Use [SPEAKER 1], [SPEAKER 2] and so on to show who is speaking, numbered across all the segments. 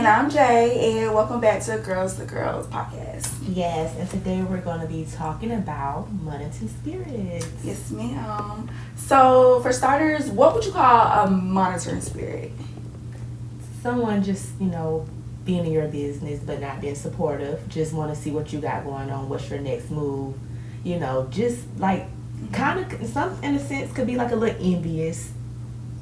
[SPEAKER 1] And I'm Jay, and welcome back to Girls to Girls podcast.
[SPEAKER 2] Yes, and today we're going to be talking about monitoring spirits.
[SPEAKER 1] Yes, ma'am. So, for starters, what would you call a monitoring spirit?
[SPEAKER 2] Someone just, being in your business but not being supportive. Just want to see what you got going on, what's your next move. Just like kind of, some in a sense, could be like a little envious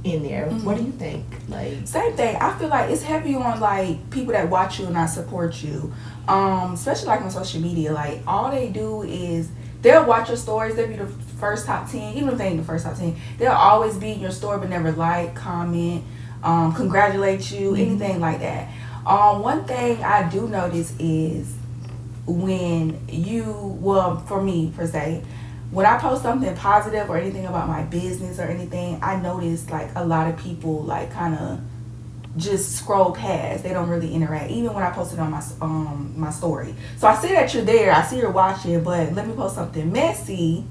[SPEAKER 2] in there. Mm-hmm. What do you think? Like,
[SPEAKER 1] same thing. I feel like it's heavy on like people that watch you and not support you, especially like on social media. Like all they do is they'll watch your stories. They'll be the first top 10, even if they ain't the first top 10. They'll always be in your story but never like, comment, congratulate you, mm-hmm. anything like that. One thing I do notice is when for me per se, when I post something positive or anything about my business or anything, I notice like a lot of people like kind of just scroll past. They don't really interact, even when I post it on my story. So I see that you're there, I see you're watching, but let me post something messy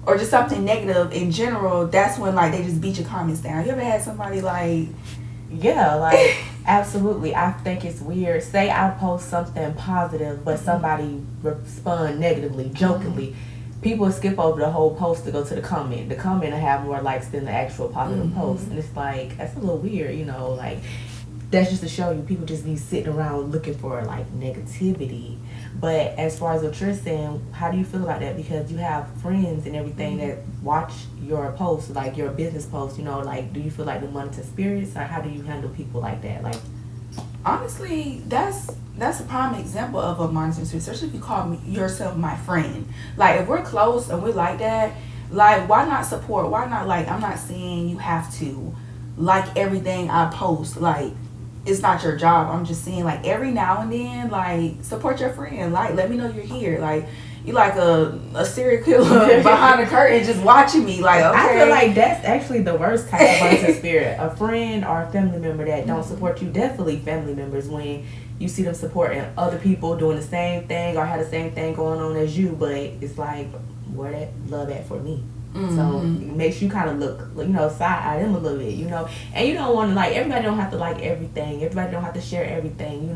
[SPEAKER 1] or just something negative in general. That's when like they just beat your comments down. You ever had somebody like?
[SPEAKER 2] Yeah, like absolutely. I think it's weird. Say I post something positive, but somebody respond negatively, jokingly. Mm-hmm. People skip over the whole post to go to the comment. The comment will have more likes than the actual positive mm-hmm. post. And it's like, that's a little weird, like that's just to show you people just be sitting around looking for like negativity. But as far as what you're saying, how do you feel about that? Because you have friends and everything mm-hmm. that watch your posts, like your business posts, like do you feel like the monitoring spirits, or how do you handle people like that? Like,
[SPEAKER 1] honestly, that's a prime example of a monitoring spirit, especially if you call yourself my friend. Like, if we're close and we're like that, like, why not support? Why not, like, I'm not saying you have to like everything I post. Like, it's not your job. I'm just saying, like, every now and then, like, support your friend. Like, let me know you're here. Like, you like a serial killer behind the curtain just watching me. Like, okay.
[SPEAKER 2] I feel like that's actually the worst type of monitoring spirit. A friend or a family member that don't support you. Definitely family members when you see them supporting other people doing the same thing or have the same thing going on as you, but it's like, where that love at for me? Mm-hmm. So it makes you kind of look, side-eye them a little bit, And you don't want to, like, everybody don't have to like everything. Everybody don't have to share everything,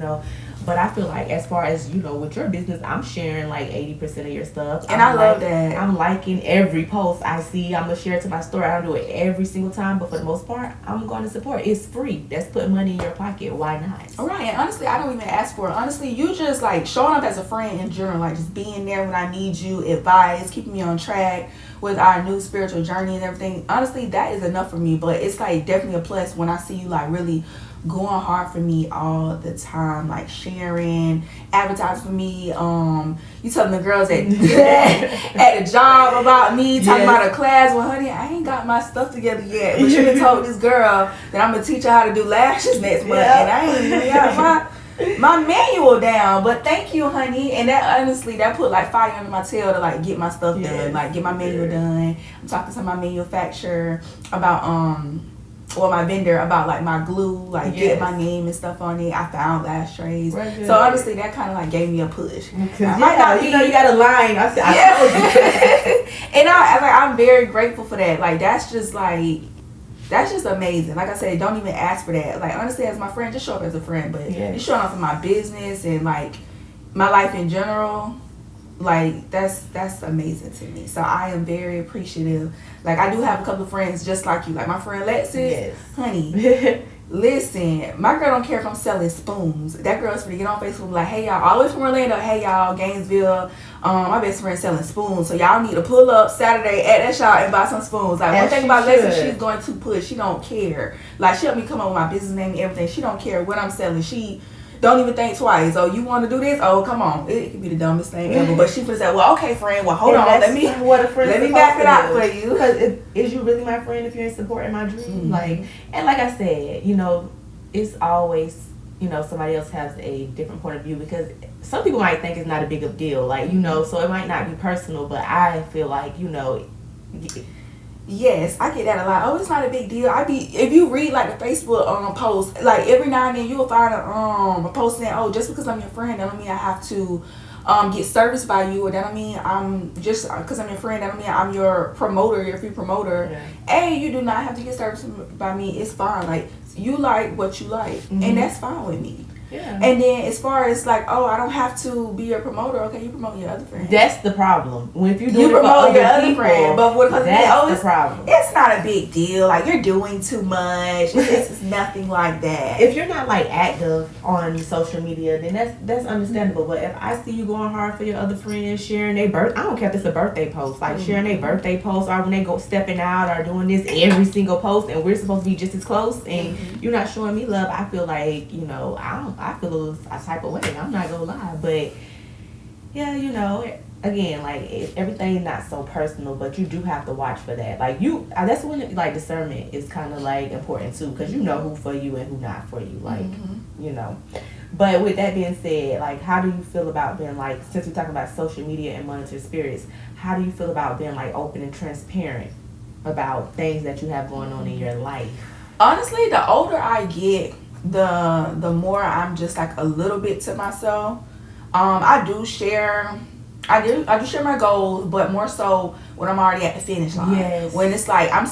[SPEAKER 2] But I feel like as far as, with your business, I'm sharing like 80% of your stuff.
[SPEAKER 1] And I love that.
[SPEAKER 2] I'm liking every post I see. I'm going to share it to my story. I don't do it every single time, but for the most part, I'm going to support. It's free. That's putting money in your pocket. Why not?
[SPEAKER 1] All right. And honestly, I don't even ask for it. Honestly, you just like showing up as a friend in general, like just being there when I need you, advice, keeping me on track with our new spiritual journey and everything. Honestly, that is enough for me. But it's like definitely a plus when I see you like really going hard for me all the time, like sharing, advertising for me. You telling the girls at the job about me, talking about a class. Well, honey, I ain't got my stuff together yet, but you done told this girl that I'm gonna teach her how to do lashes next month, and I ain't even got my manual down. But thank you, honey. And that honestly, that put like fire under my tail to like get my stuff done, like get my manual done. I'm talking to my manufacturer about my vendor about like my glue, like get my name and stuff on it. I found lash trays. Right. So honestly, that kind of like gave me a push.
[SPEAKER 2] I might not you got a line. I said, I told you.
[SPEAKER 1] And I'm very grateful for that. Like that's just amazing. Like I said, don't even ask for that. Like honestly, as my friend, just show up as a friend. But you showing up for my business and like my life in general. Like that's amazing to me. So I am very appreciative. Like I do have a couple of friends just like you. Like my friend Lexus, honey. Listen, my girl don't care if I'm selling spoons. That girl's gonna get on Facebook like, hey y'all, all the way from Orlando, hey y'all, Gainesville. My best friend selling spoons. So y'all need to pull up Saturday at that shop and buy some spoons. Like one thing about Lexus, she's going to push. She don't care. Like she helped me come up with my business name and everything. She don't care what I'm selling. She don't even think twice. Oh, you want to do this? Oh, come on. It could be the dumbest thing ever. But she could say, well, okay, friend. Well, hold on. Let me back it out for you.
[SPEAKER 2] Because is you really my friend if you're supporting my dream? Mm-hmm. Like I said, it's always, somebody else has a different point of view because some people might think it's not a big of a deal. Like, so it might not be personal, but I feel like,
[SPEAKER 1] Yes, I get that a lot. Oh, it's not a big deal. If you read like the Facebook post, like every now and then you will find a post saying, oh, just because I'm your friend, that don't mean I have to get serviced by you, or that don't mean I'm just because I'm your friend, that don't mean I'm your promoter, your free promoter. Yeah. And you do not have to get serviced by me. It's fine. Like you like what you like, and that's fine with me.
[SPEAKER 2] Yeah.
[SPEAKER 1] And then as far as like, oh, I don't have to be your promoter. Okay, you promote your other friend.
[SPEAKER 2] That's the problem. When if you do
[SPEAKER 1] you
[SPEAKER 2] it for
[SPEAKER 1] promote your
[SPEAKER 2] other
[SPEAKER 1] other
[SPEAKER 2] people,
[SPEAKER 1] friend, but what
[SPEAKER 2] that's the problem.
[SPEAKER 1] It's not a big deal. Like, you're doing too much. It's nothing like that.
[SPEAKER 2] If you're not like active on social media, then that's understandable. But if I see you going hard for your other friends, sharing their I don't care if it's a birthday post, like sharing their birthday post, or when they go stepping out or doing this every single post, and we're supposed to be just as close, and you're not showing me love, I feel like, you know, I feel a type of way. I'm not gonna lie, but yeah, you know, again, like everything not so personal, but you do have to watch for that. Like that's when like discernment is kind of like important too, because you know who for you and who not for you. Like, you know. But with that being said, like, how do you feel about being like, since we're talking about social media and monitored spirits, how do you feel about being like open and transparent about things that you have going on in your life?
[SPEAKER 1] Honestly, the older I get, the more I'm just like a little bit to myself. I do share my goals, but more so when I'm already at the finish line.
[SPEAKER 2] Yes.
[SPEAKER 1] When it's like I'm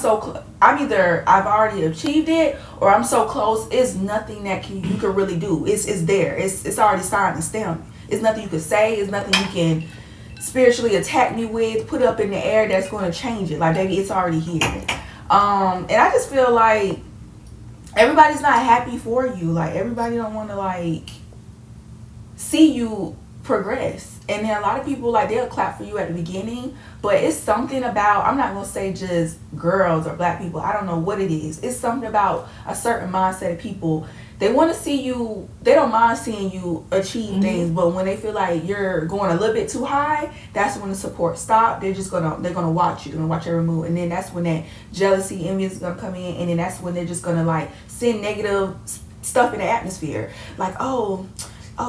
[SPEAKER 1] either I've already achieved it, or I'm so close. It's nothing that you can really do. It's there. It's already signed and stamped. It's nothing you can say. It's nothing you can spiritually attack me with, put up in the air that's going to change it. Like, baby, it's already here. And I just feel like everybody's not happy for you. Like, everybody don't want to like see you progress. And then a lot of people, like, they'll clap for you at the beginning, but it's something about, I'm not gonna say just girls or black people, I don't know what it is. It's something about a certain mindset of people. They want to see you, they don't mind seeing you achieve things, but when they feel like you're going a little bit too high, that's when the support stop. They're gonna watch you, they're gonna watch every move, and then that's when that jealousy, envy is gonna come in, and then that's when they're just gonna like send negative stuff in the atmosphere, like, oh,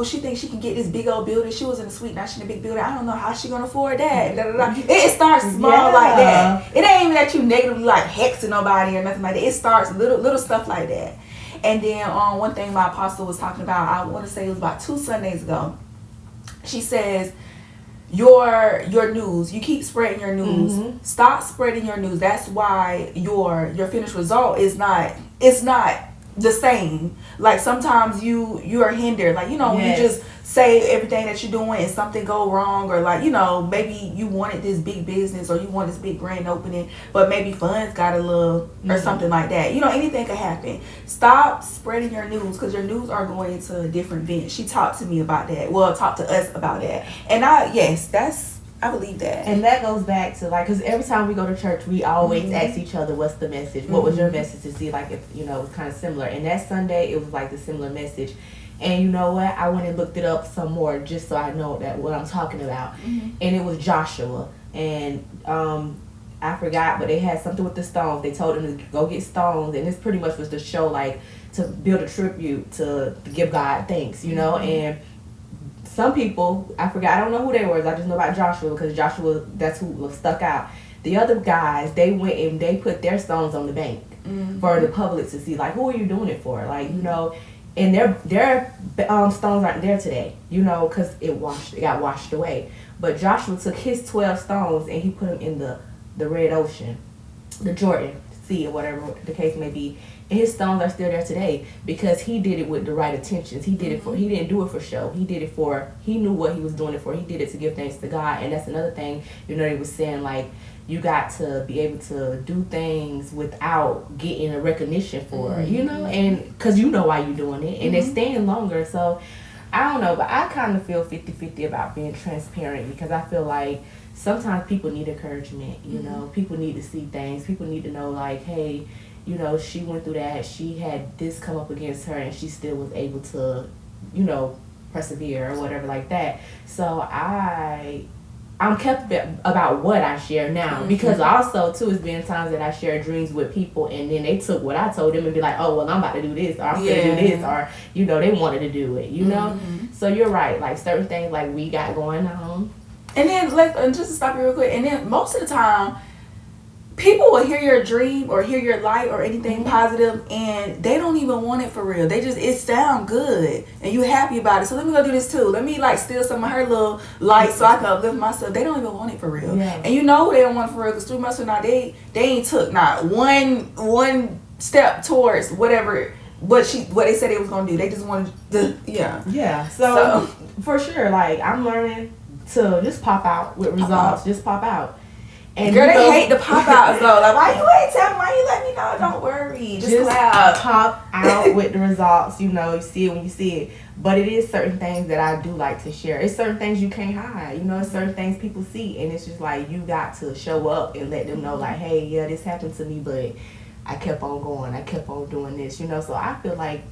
[SPEAKER 1] she thinks she can get this big old building. She was in a suite, now she's in a big building. I don't know how she gonna afford that. Da, da, da. It starts small like that. It ain't even that you negatively like hexing nobody or nothing like that. It starts little stuff like that. And then one thing my apostle was talking about, I want to say it was about 2 Sundays ago. She says, your news, you keep spreading your news. Stop spreading your news. That's why your finished result is not the same. Like, sometimes you are hindered, like, you know, when you just say everything that you're doing and something go wrong, or like, you know, maybe you wanted this big business or you want this big grand opening, but maybe funds got a little or something like that. You know, anything could happen. Stop spreading your news, because your news are going into a different vent. She talked to me about that. Well, talked to us about that. And I believe that.
[SPEAKER 2] And that goes back to, like, because every time we go to church, we always ask each other, what's the message? What was your message, to see, like, if, you know, it's kind of similar. And that Sunday, it was, like, the similar message. And you know what? I went and looked it up some more just so I know that what I'm talking about. And it was Joshua. And I forgot, but they had something with the stones. They told him to go get stones. And this pretty much was to show, like, to build a tribute to give God thanks, you know? And some people, I forgot, I don't know who they were. I just know about Joshua, because Joshua, that's who was stuck out. The other guys, they went and they put their stones on the bank for the public to see. Like, who are you doing it for? Like, you know, and their stones aren't there today, you know, because it got washed away. But Joshua took his 12 stones and he put them in the Red Ocean, the Jordan Sea, or whatever the case may be. And his stones are still there today because he did it with the right intentions. He did it for, he didn't do it for show. He did it for, he knew what he was doing it for. He did it to give thanks to God. And that's another thing, you know, they was saying, like, you got to be able to do things without getting a recognition for it, you know, and because you know why you're doing it, and they're staying longer. So I don't know, but I kind of feel 50-50 about being transparent, because I feel like sometimes people need encouragement, you know, people need to see things, people need to know, like, hey, you know, she went through that, she had this come up against her, and she still was able to, you know, persevere or whatever like that. So I'm kept about what I share now, because also too, it's been times that I share dreams with people and then they took what I told them and be like, oh, well, I'm about to do this, or I'm gonna do this, or, you know, they wanted to do it, you know. So you're right, like certain things like we got going on. And then
[SPEAKER 1] just to stop you real quick, and then most of the time people will hear your dream or hear your light or anything positive, and they don't even want it for real. They just, it sound good and you happy about it. So let me go do this too. Let me like steal some of her little light so I can uplift myself. They don't even want it for real.
[SPEAKER 2] Yeah.
[SPEAKER 1] And you know they don't want it for real, because 3 months from now they ain't took not one step towards whatever what they said they was gonna do. They just wanted to, yeah.
[SPEAKER 2] Yeah. So for sure, like I'm learning to just pop out with results. Just pop out.
[SPEAKER 1] And girl, they hate the pop outs though. Like, why you ain't tell me? Why you let me know? Don't worry. Just clap.
[SPEAKER 2] Pop out with the results. You know, you see it when you see it. But it is certain things that I do like to share. It's certain things you can't hide. You know, it's certain things people see, and it's just like you got to show up and let them know, like, hey, yeah, this happened to me, but I kept on going. I kept on doing this. You know, so I feel like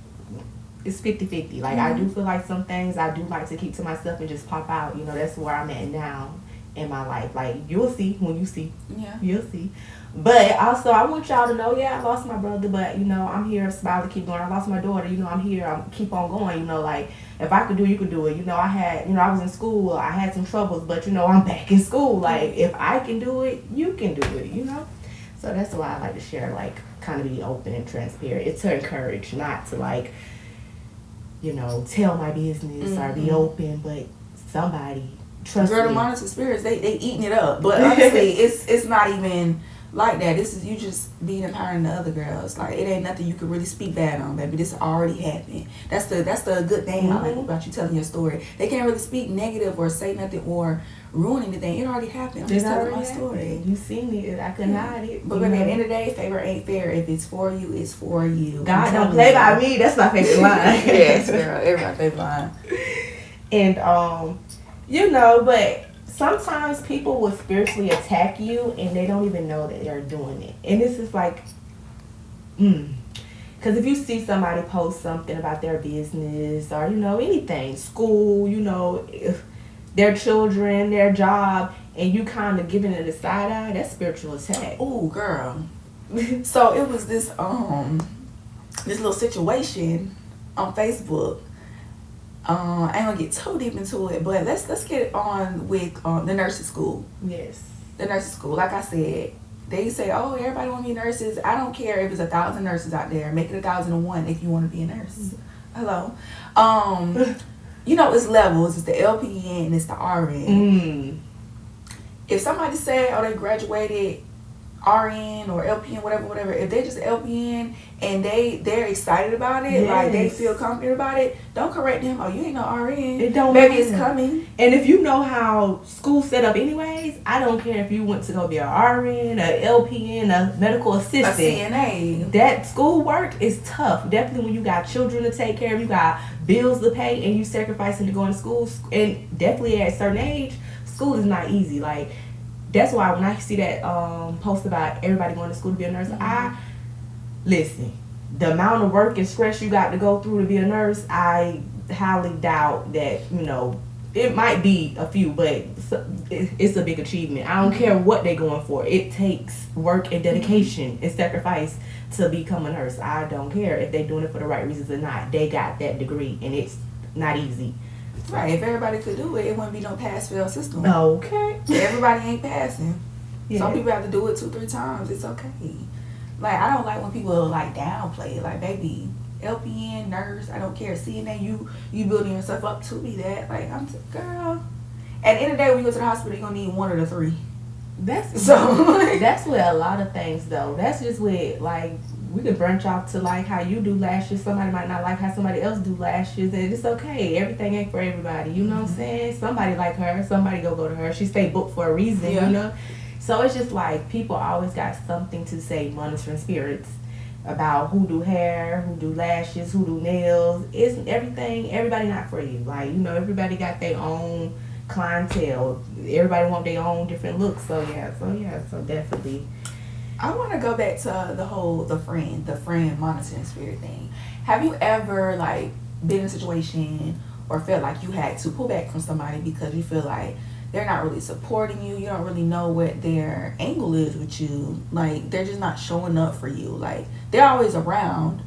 [SPEAKER 2] it's 50-50. Like I do feel like some things I do like to keep to myself and just pop out. You know, that's where I'm at now in my life. Like you'll see when you see.
[SPEAKER 1] Yeah.
[SPEAKER 2] You'll see. But also I want y'all to know, yeah, I lost my brother, but you know, I'm here, smile to keep going. I lost my daughter, you know, I'm here, I'm keep on going, you know, like if I could do it, you could do it. You know, I was in school, I had some troubles, but you know, I'm back in school. Like if I can do it, you can do it, you know? So that's why I like to share, like kind of be open and transparent. It's to encourage, not to like, you know, tell my business or be open, but somebody trust me.
[SPEAKER 1] Girl, the monitored spirits, they eating it up. But honestly, it's not even like that. This is you just being empowering the other girls. Like it ain't nothing you could really speak bad on, baby. This already happened. That's the good thing I like about you telling your story. They can't really speak negative or say nothing or ruin anything. It already happened. I'm just telling my story.
[SPEAKER 2] You seen it. I couldn't hide it.
[SPEAKER 1] But at the end of the day, favor ain't fair. If it's for you, it's for you.
[SPEAKER 2] God don't play by me. That's my favorite line.
[SPEAKER 1] Yes, girl. Everybody's favorite line.
[SPEAKER 2] And you know, but sometimes people will spiritually attack you and they don't even know that they're doing it. And this is like, because if you see somebody post something about their business or, you know, anything, school, you know, their children, their job, and you kind of giving it a side eye, that's spiritual attack.
[SPEAKER 1] Ooh, girl. So it was this this little situation on Facebook. I ain't gonna get too deep into it, but let's get on with the nursing school.
[SPEAKER 2] Yes.
[SPEAKER 1] The nursing school. Like I said, they say, oh, everybody want to be nurses. I don't care if it's 1,000 nurses out there. Make it 1,001 if you want to be a nurse. Hello. You know, it's levels. It's the LPN and it's the RN. If somebody say, oh, they graduated RN or LPN, whatever, if they just LPN and they're excited about it, like they feel confident about it, don't correct them. Oh, you ain't no RN.
[SPEAKER 2] It don't
[SPEAKER 1] Baby,
[SPEAKER 2] matter.
[SPEAKER 1] it's coming.
[SPEAKER 2] And if you know how school's set up anyways, I don't care if you went to go be a RN, a LPN, a medical assistant.
[SPEAKER 1] A CNA.
[SPEAKER 2] That school work is tough. Definitely when you got children to take care of, you got bills to pay, and you sacrificing to go to school. And definitely at a certain age, school is not easy. Like, that's why when I see that post about everybody going to school to be a nurse, I listen. The amount of work and stress you got to go through to be a nurse, I highly doubt that, you know, it might be a few, but it's a big achievement. I don't care what they're going for. It takes work and dedication and sacrifice to become a nurse. I don't care if they're doing it for the right reasons or not. They got that degree, and it's not easy.
[SPEAKER 1] Right, if everybody could do it, it wouldn't be no pass-fail system.
[SPEAKER 2] Okay.
[SPEAKER 1] Everybody ain't passing.
[SPEAKER 2] Yeah.
[SPEAKER 1] Some people have to do it 2-3 times. It's okay. Like, I don't like when people, like, downplay it. Like, baby, LPN, nurse, I don't care. CNA, you building yourself up to be that. Like, girl. At the end of the day, when you go to the hospital, you're going to need one of the three.
[SPEAKER 2] That's with a lot of things, though. That's just with, like, we could branch off to like how you do lashes. Somebody might not like how somebody else do lashes, and it's okay. Everything ain't for everybody. You know what I'm saying? Somebody like her. Somebody go to her. She stay booked for a reason.
[SPEAKER 1] Yeah.
[SPEAKER 2] You know. So it's just like people always got something to say. Monitoring spirits about who do hair, who do lashes, who do nails. It's everything. Everybody not for you. Like, you know, everybody got their own clientele. Everybody want their own different looks. So definitely.
[SPEAKER 1] I want to go back to the friend monitoring spirit thing. Have you ever like been in a situation or felt like you had to pull back from somebody because you feel like they're not really supporting you? You don't really know what their angle is with you. Like, they're just not showing up for you. Like, they're always around,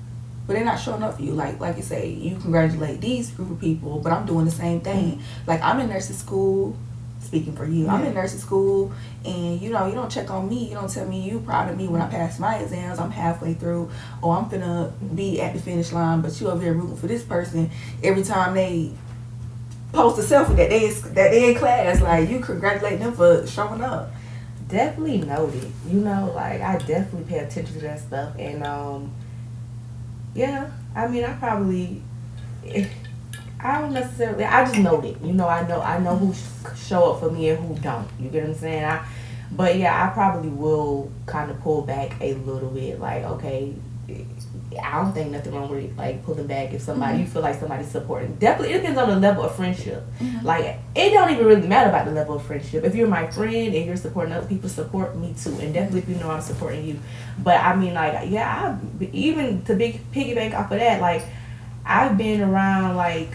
[SPEAKER 1] but they're not showing up for you. Like you say, you congratulate these group of people, but I'm doing the same thing. Like, I'm in nursing school. Speaking for you, I'm in nursing school, and you know, you don't check on me. You don't tell me you proud of me when I pass my exams. I'm halfway through, or I'm finna be at the finish line, but you over here rooting for this person every time they post a selfie that they in class. Like, you congratulate them for showing up.
[SPEAKER 2] Definitely noted. You know, like, I definitely pay attention to that stuff, and yeah, I mean, I don't necessarily. I just know that. I know who show up for me and who don't. You get what I'm saying? But yeah, I probably will kind of pull back a little bit. Like, okay, I don't think nothing wrong with like pulling back if somebody you feel like somebody's supporting. Definitely, it depends on the level of friendship. Like, it don't even really matter about the level of friendship. If you're my friend and you're supporting other people, support me too. And definitely if you know I'm supporting you. But I mean, like, yeah, even to piggyback off of that, like, I've been around like.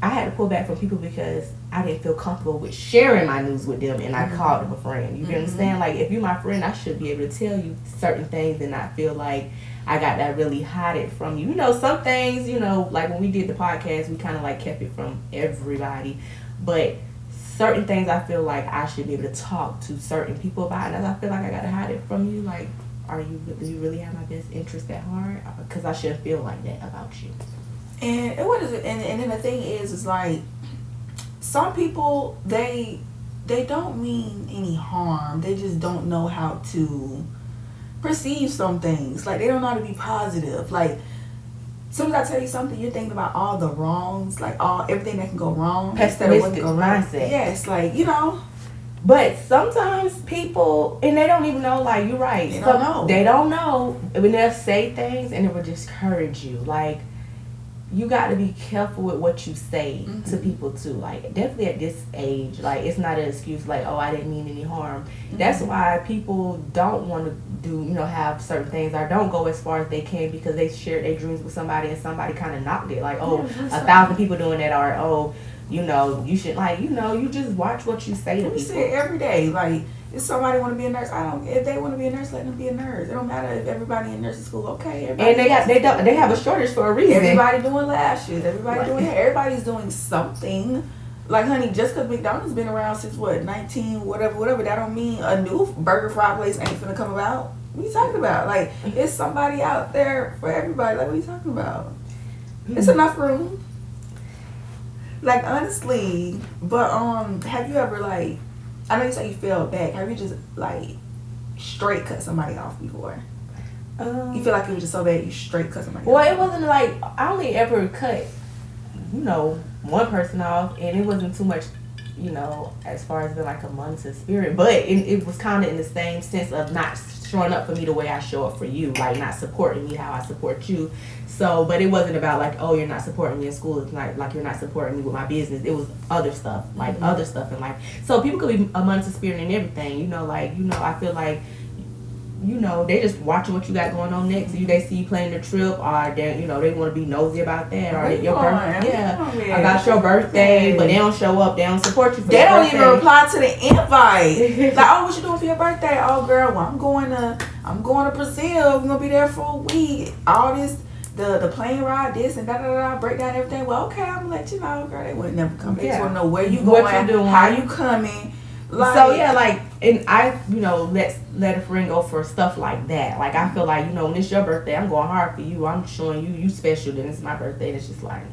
[SPEAKER 2] I had to pull back from people because I didn't feel comfortable with sharing my news with them, and I called them a friend. You understand? Like, if you're my friend, I should be able to tell you certain things and not feel like I got that really hide it from you. Some things, like when we did the podcast, we kind of like kept it from everybody. But certain things I feel like I should be able to talk to certain people about, and I feel like I got to hide it from you. Like, do you really have my best interest at heart? Because I shouldn't feel like that about you.
[SPEAKER 1] And what is it? And then the thing is like some people they don't mean any harm. They just don't know how to perceive some things. Like, they don't know how to be positive. Like, as soon as I tell you something, you're thinking about all the wrongs, like everything that can go wrong instead of what can go right.
[SPEAKER 2] Mindset.
[SPEAKER 1] Yes, like
[SPEAKER 2] But sometimes people, and they don't even know, like, you're right.
[SPEAKER 1] They don't know.
[SPEAKER 2] They don't know when they'll say things and it will discourage you. Like, you got to be careful with what you say to people too. Like, definitely at this age, like, it's not an excuse like, oh, I didn't mean any harm. That's why people don't want to do, have certain things, or don't go as far as they can because they shared their dreams with somebody and somebody kind of knocked it. Like, oh, 1,000 people doing that, or oh, you should, like, you just watch what you say to people.
[SPEAKER 1] We say it every day. Like, if somebody want to be a nurse, if they want to be a nurse, let them be a nurse. It don't matter if everybody in nursing school, okay.
[SPEAKER 2] And they have a shortage for a reason.
[SPEAKER 1] Everybody doing lashes, everybody doing hair, everybody's doing something. Like, honey, just because McDonald's been around since 19 whatever, that don't mean a new burger fry place ain't finna come about. What are you talking about? Like, it's somebody out there for everybody. Like, what are you talking about? It's enough room. Like, honestly, but have you ever, like, I know you say you fell back. Have you just, like, straight cut somebody off before? You feel like it was just so bad you straight cut somebody off?
[SPEAKER 2] Well, it wasn't like, I only ever cut, one person off, and it wasn't too much, as far as being like a monetary spirit. But it was kind of in the same sense of not showing up for me the way I show up for you. Like, not supporting me how I support you. So, but it wasn't about like, oh, you're not supporting me in school. It's not like you're not supporting me with my business. It was other stuff, like other stuff in life. So people could be a monetary spirit and everything, I feel like, they just watching what you got going on next. They see you planning the trip, or they want to be nosy about that, or your birthday. Yeah, about your birthday, but they don't show up. They don't support you for your birthday.
[SPEAKER 1] They don't even reply to the invite. Like, oh, what you doing for your birthday? Oh, girl, well, I'm going to Brazil. We're gonna be there for a week. All this. The plane ride, this and da break down everything. Well, okay, I'm gonna let you know, girl. They wouldn't never come. They just wanna know where you going, what you doing, how you coming. Like,
[SPEAKER 2] so yeah, like, and I, let a friend go for stuff like that. Like, I feel like, when it's your birthday, I'm going hard for you. I'm showing you special. Then it's my birthday. And it's just like,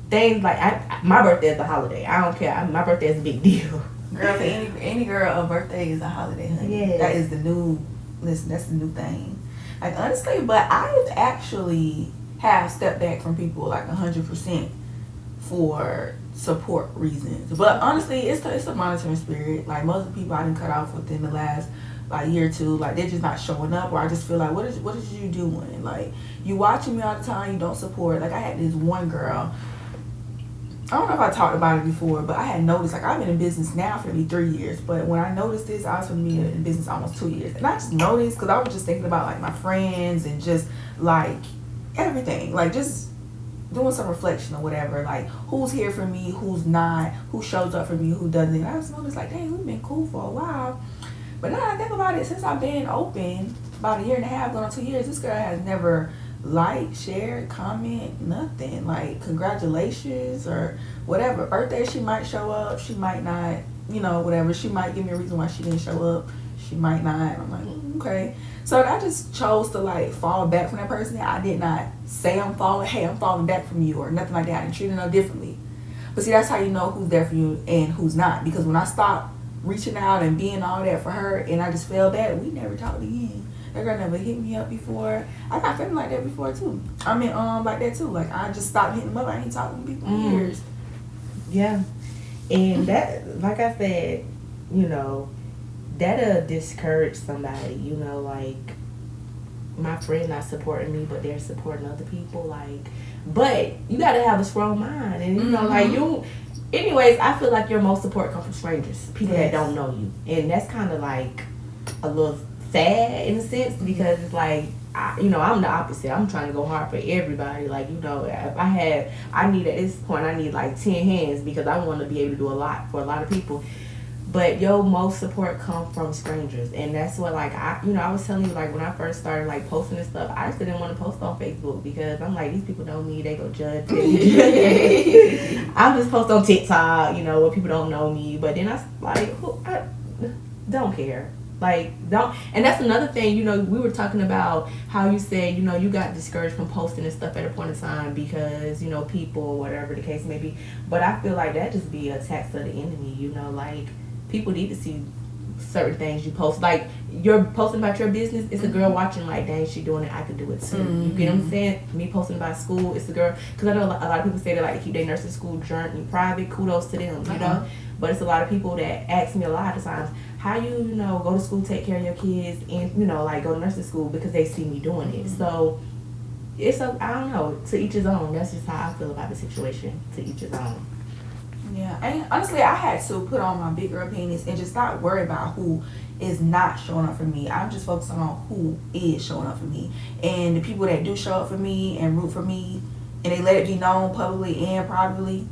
[SPEAKER 2] things like my birthday is a holiday. I don't care. My birthday is a big deal.
[SPEAKER 1] Girl, for any girl, a birthday is a holiday, honey. Yeah. That is the new. Listen, that's the new thing. Like, honestly, but I actually have stepped back from people like 100% for support reasons. But honestly, it's a monitoring spirit. Like, most of the people I didn't cut off within the last year or two, like, they're just not showing up, or I just feel like, what is you doing? Like, you watching me all the time, you don't support. Like, I had this one girl. I don't know if I talked about it before, but I had noticed, like, I've been in business now for maybe 3 years, but when I noticed this, I was going to be in business almost 2 years. And I just noticed, because I was just thinking about, like, my friends and just, like, everything. Like, just doing some reflection or whatever. Like, who's here for me, who's not, who shows up for me, who doesn't. And I just noticed, like, dang, we've been cool for a while. But now I think about it, since I've been open, about 1.5 years, going on 2 years, this girl has never liked, shared, comment, nothing. Like, congratulations or whatever. Birthday, she might show up, she might not, whatever. She might give me a reason why she didn't show up, she might not. I'm like, okay. So I just chose to, like, fall back from that person. I did not say I'm falling back from you or nothing like that. I didn't treat her no differently. But see, that's how you know who's there for you and who's not. Because when I stopped reaching out and being all that for her and I just fell back, we never talked again. That girl never hit me up before. I got feeling like that before too. I mean, like that too. Like I just stopped hitting them up. I ain't talking to people in years.
[SPEAKER 2] Yeah, and that, like I said, you know, that'll discourage somebody. You know, like my friend not supporting me, but they're supporting other people. Like, but you gotta have a strong mind, and you know, like you. Anyways, I feel like your most support comes from strangers, people that don't know you, and that's kind of like a little sad in a sense because it's like, I'm the opposite. I'm trying to go hard for everybody. Like, you know, if I need at this point, I need like 10 hands because I want to be able to do a lot for a lot of people. But your most support comes from strangers, and that's what, like, I was telling you, like, when I first started like posting this stuff, I just didn't want to post on Facebook because I'm like, these people know me, they go judge me. I'll just post on TikTok, you know, where people don't know me. But then I don't care. Like, don't. And that's another thing, you know, we were talking about how you said, you know, you got discouraged from posting and stuff at a point in time because, you know, people, whatever the case may be. But I feel like that just be a tax of the enemy, you know, like, people need to see certain things you post. Like, you're posting about your business, it's a girl watching like, dang, she doing it, I could do it too. You get what I'm saying? Me posting about school, it's a girl, because I know a lot of people say they like to keep their nursing school journey private. Kudos to them, you know. But it's a lot of people that ask me a lot of times, how you know, go to school, take care of your kids, and, you know, like, go to nursing school because they see me doing it. So it's I don't know, to each his own. That's just how I feel about the situation. To each his own.
[SPEAKER 1] Yeah, and honestly, I had to put on my big girl panties and just not worry about who is not showing up for me. I'm just focusing on who is showing up for me. And the people that do show up for me and root for me, and they let it be known publicly and privately,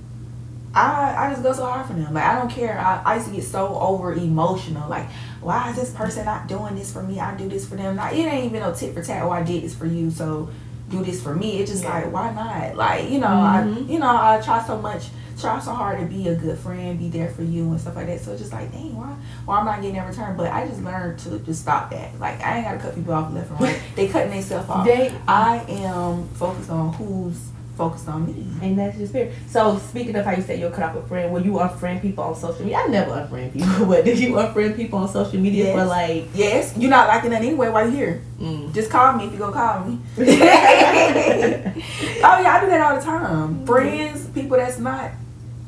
[SPEAKER 1] I just go so hard for them. Like, I don't care. I used to get so over emotional. Like, why is this person not doing this for me? I do this for them. Now, it ain't even no tit for tat. Oh, I did this for you, so do this for me. It's just like, why not? Like, you know, I try so hard to be a good friend, be there for you and stuff like that. So it's just like, dang, why I'm not getting that return? But I just learned to just stop that. Like, I ain't gotta cut people off left and right. They cutting themselves off. I am focused on who's focused on me.
[SPEAKER 2] And that's your spirit. So speaking of how you said you'll cut off a friend, will you unfriend people on social media? I never unfriend people, but did you unfriend people on social media for like...
[SPEAKER 1] Yes, you're not liking that anyway while you're here. Just call me if you're gonna call me. Oh yeah, I do that all the time. Friends, people that's not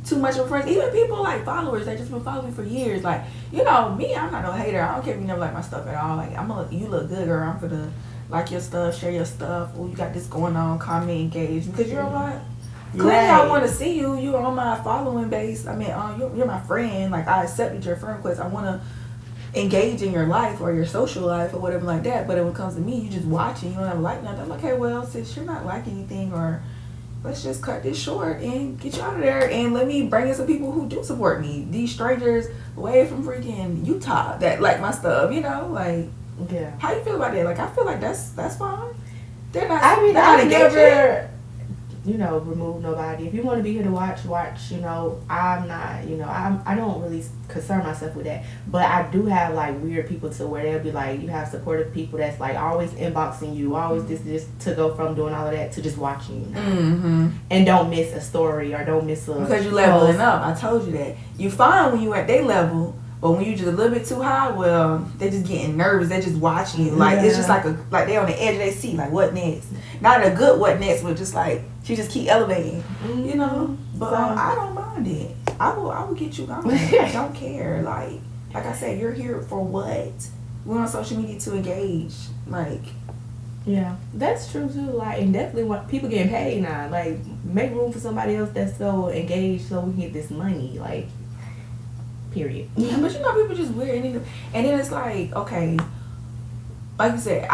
[SPEAKER 1] too much of friends, even people like followers that just been following me for years. Like, you know, me, I'm not no hater. I don't care if you never like my stuff at all. Like, you look good, girl. I'm gonna like your stuff, share your stuff. Oh, you got this going on, comment, engage. Because you're like, clearly I want to see you. You're on my following base. I mean, you're my friend. Like, I accepted your friend request. I want to engage in your life or your social life or whatever like that. But when it comes to me, you just watching. You don't have like nothing. I'm like, okay, well, since you're not liking anything, or let's just cut this short and get you out of there and let me bring in some people who do support me. These strangers way from freaking Utah that like my stuff, you know, like.
[SPEAKER 2] Yeah.
[SPEAKER 1] How you feel about that? Like, I feel like that's fine. They're not.
[SPEAKER 2] I mean,
[SPEAKER 1] I
[SPEAKER 2] never, you know, remove nobody. If you want to be here to watch. You know, I'm not. You know, I don't really concern myself with that. But I do have like weird people to where they'll be like, you have supportive people that's like always inboxing you, always this to go from doing all of that to just watching you. And don't miss a story or don't miss a
[SPEAKER 1] because you leveling up. I told you that. You fine when you at their level. But when you just a little bit too high, well, they're just getting nervous. They're just watching you. Like, it's just like they on the edge of their seat. Like, what next? Not a good what next, but just like, she just keep elevating. You know? But I don't mind it. I will get you going. I don't care. Like I said, you're here for what? We're on social media to engage. Like.
[SPEAKER 2] Yeah, that's true too. Like, and definitely want people getting paid now. Like, make room for somebody else that's so engaged so we can get this money. Like, period.
[SPEAKER 1] Yeah, but you know, people just weird, and then it's like, okay, like you said,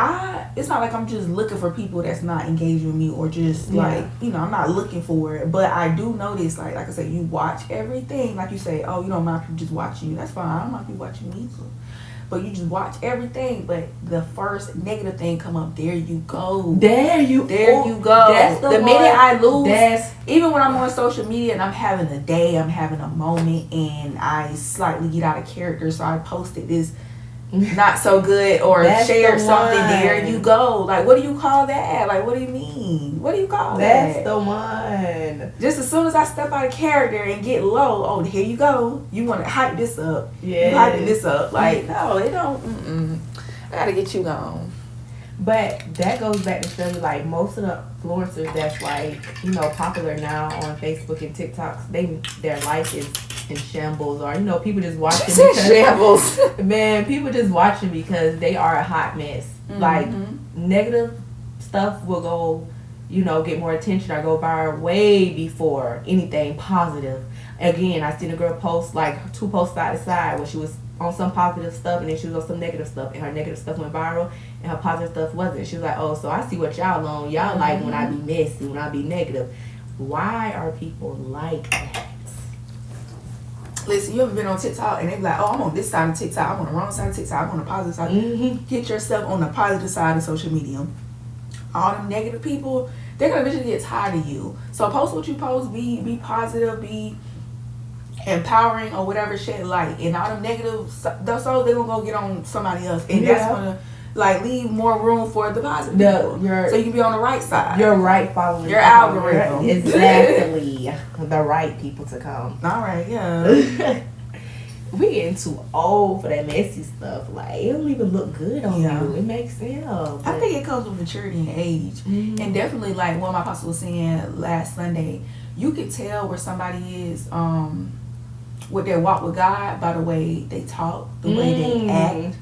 [SPEAKER 1] it's not like I'm just looking for people that's not engaged with me or just like, you know, I'm not looking for it, but I do notice, like I said, you watch everything. Like you say, oh, you don't mind people just watching you. That's fine. I don't mind people watching me too. But you just watch everything. But the first negative thing come up, there you go. There you go. That's the minute I lose, even when I'm on social media and I'm having a day, I'm having a moment, and I slightly get out of character, so I posted this not so good or shared something, there you go. Like, what do you call that? Like, what do you mean? What do you call that?
[SPEAKER 2] That's the one.
[SPEAKER 1] Just as soon as I step out of character and get low, oh, here you go. You want to hype this up. Yeah. You hyping this up. Like, no, it don't. I got to get you gone.
[SPEAKER 2] But that goes back to show you, like, most of the influencers that's, like, you know, popular now on Facebook and TikToks, their life is in shambles, or, you know, people just watching because,
[SPEAKER 1] shambles.
[SPEAKER 2] man, people just watching because they are a hot mess. Like, negative stuff will go, you know, get more attention or go viral way before anything positive. Again, I seen a girl post, like, 2 posts side to side where she was on some positive stuff and then she was on some negative stuff, and her negative stuff went viral and her positive stuff wasn't. She was like, oh, so I see what y'all on. Y'all like when I be messy, when I be negative. Why are people like that?
[SPEAKER 1] Listen, you ever been on TikTok and they be like, oh, I'm on this side of TikTok, I'm on the wrong side of TikTok, I'm on the positive side. Get yourself on the positive side of social media. All them negative people, they're gonna eventually get tired of you. So post what you post, be positive, be empowering or whatever shit, like, and all them negative stuff, they're gonna go get on somebody else, and that's gonna like leave more room for the positive people. So you can be on the right side.
[SPEAKER 2] You're right, following
[SPEAKER 1] your algorithm.
[SPEAKER 2] Exactly. The right people to come.
[SPEAKER 1] All right, yeah.
[SPEAKER 2] We getting too old for that messy stuff. Like, it don't even look good on you. It makes sense.
[SPEAKER 1] I think it comes with maturity and age. And definitely, like what my apostle was saying last Sunday, you can tell where somebody is with their walk with God by the way they talk, the way they act,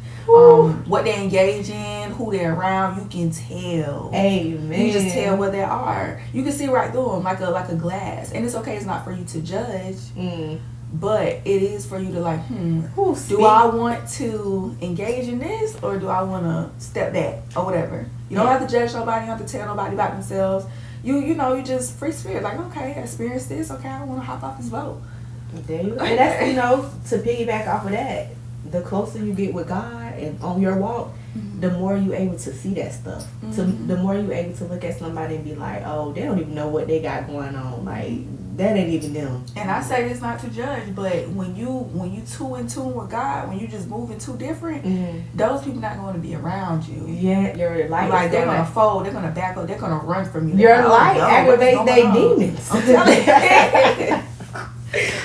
[SPEAKER 1] what they engage in, who they're around. You can tell.
[SPEAKER 2] Amen.
[SPEAKER 1] You just tell where they are. You can see right through them like a glass. And it's okay. It's not for you to judge. But it is for you to like, do I want to engage in this or do I want to step back or whatever? You don't have to judge nobody. You don't have to tell nobody about themselves. You know, you just free spirit. Like, okay, I experienced this. Okay, I don't want to hop off this boat.
[SPEAKER 2] There you go. And that's, you know, to piggyback off of that, the closer you get with God and on your walk, the more you able to see that stuff. The more you able to look at somebody and be like, oh, they don't even know what they got going on. Like, that ain't even them. And
[SPEAKER 1] I say this not to judge, but when you too in tune with God, when you just moving too different, those people not going to be around you.
[SPEAKER 2] Yeah, your light.
[SPEAKER 1] Like, they're gonna fold, they're gonna back up, they're gonna run from you.
[SPEAKER 2] Your light aggravates they demons. I'm telling you.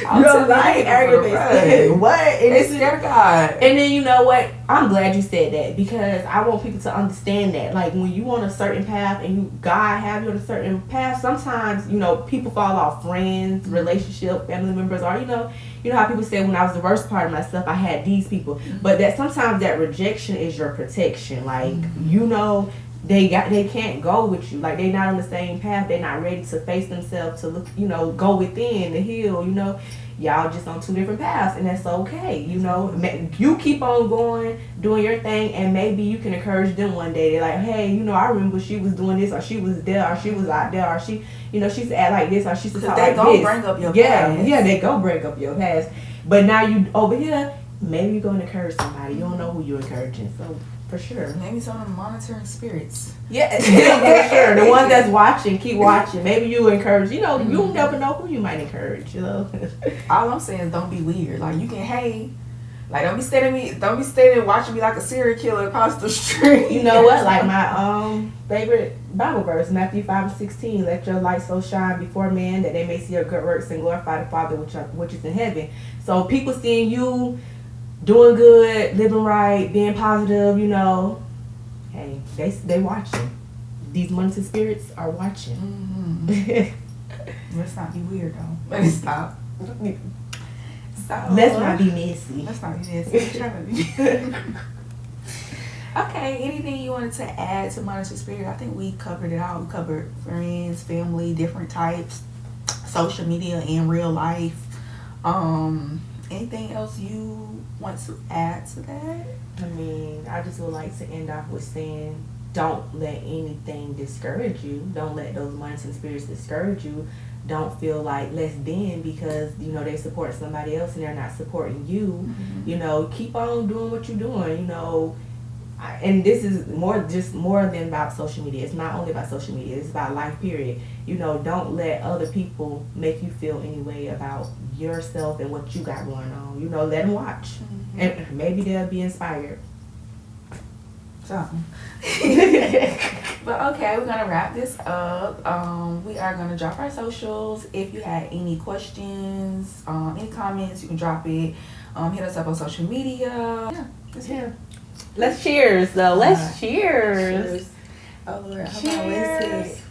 [SPEAKER 2] Your light aggravates. What? And
[SPEAKER 1] it's scared of God.
[SPEAKER 2] And then, you know what? I'm glad you said that, because I want people to understand that. Like, when you on a certain path and God have you on a certain path, sometimes, you know, people fall off, friends, relationship, family members, or, you know how people say when I was the worst part of myself, I had these people. But that sometimes that rejection is your protection. Like, you know, they can't go with you. Like, they not on the same path. They're not ready to face themselves, to look, you know, go within the heal, you know. Y'all just on 2 different paths, and that's okay. You know, you keep on going, doing your thing, and maybe you can encourage them one day. They're like, hey, you know, I remember she was doing this, or she was there, or she was out there, or she, you know, she's act like this, or she's talk like this.
[SPEAKER 1] They gonna bring up your past.
[SPEAKER 2] Yeah, they gonna bring up your past. But now you over here, maybe you're gonna encourage somebody. You don't know who you're encouraging, so. For sure.
[SPEAKER 1] Maybe some of them monitoring spirits.
[SPEAKER 2] Yeah, for sure. The ones that's watching, keep watching. Maybe you encourage. You know, you never know who you might encourage. You know.
[SPEAKER 1] All I'm saying is don't be weird. Like, you can hate. Like, don't be standing watching me like a serial killer across the street.
[SPEAKER 2] You know what? Like, my favorite Bible verse, Matthew 5:16. Let your light so shine before men that they may see your good works and glorify the Father which is in heaven. So people seeing you doing good, living right, being positive, you know, hey, they watching. These monitoring spirits are watching.
[SPEAKER 1] Let's not be weird though. Let's stop.
[SPEAKER 2] Let's not be messy.
[SPEAKER 1] Let's not be messy. Okay, anything you wanted to add to monitoring spirit? I think we covered it all. We covered friends, family, different types, social media, and real life. Anything else you want to add to that?
[SPEAKER 2] I mean, I just would like to end off with saying, don't let anything discourage you. Don't let those monitoring spirits discourage you. Don't feel like less than because, you know, they support somebody else and they're not supporting you. You know, keep on doing what you're doing, you know. And this is more than about social media. It's not only about social media. It's about life, period. You know, don't let other people make you feel any way about yourself and what you got going on. You know, let them watch. And maybe they'll be inspired.
[SPEAKER 1] Something. But okay, we're gonna wrap this up. We are gonna drop our socials. If you had any questions, any comments, you can drop it. Hit us up on social media. Yeah, that's it.
[SPEAKER 2] Let's cheers, though. Let's cheers.
[SPEAKER 1] Oh Lord, hold on,
[SPEAKER 2] Cheers.
[SPEAKER 1] wait a second.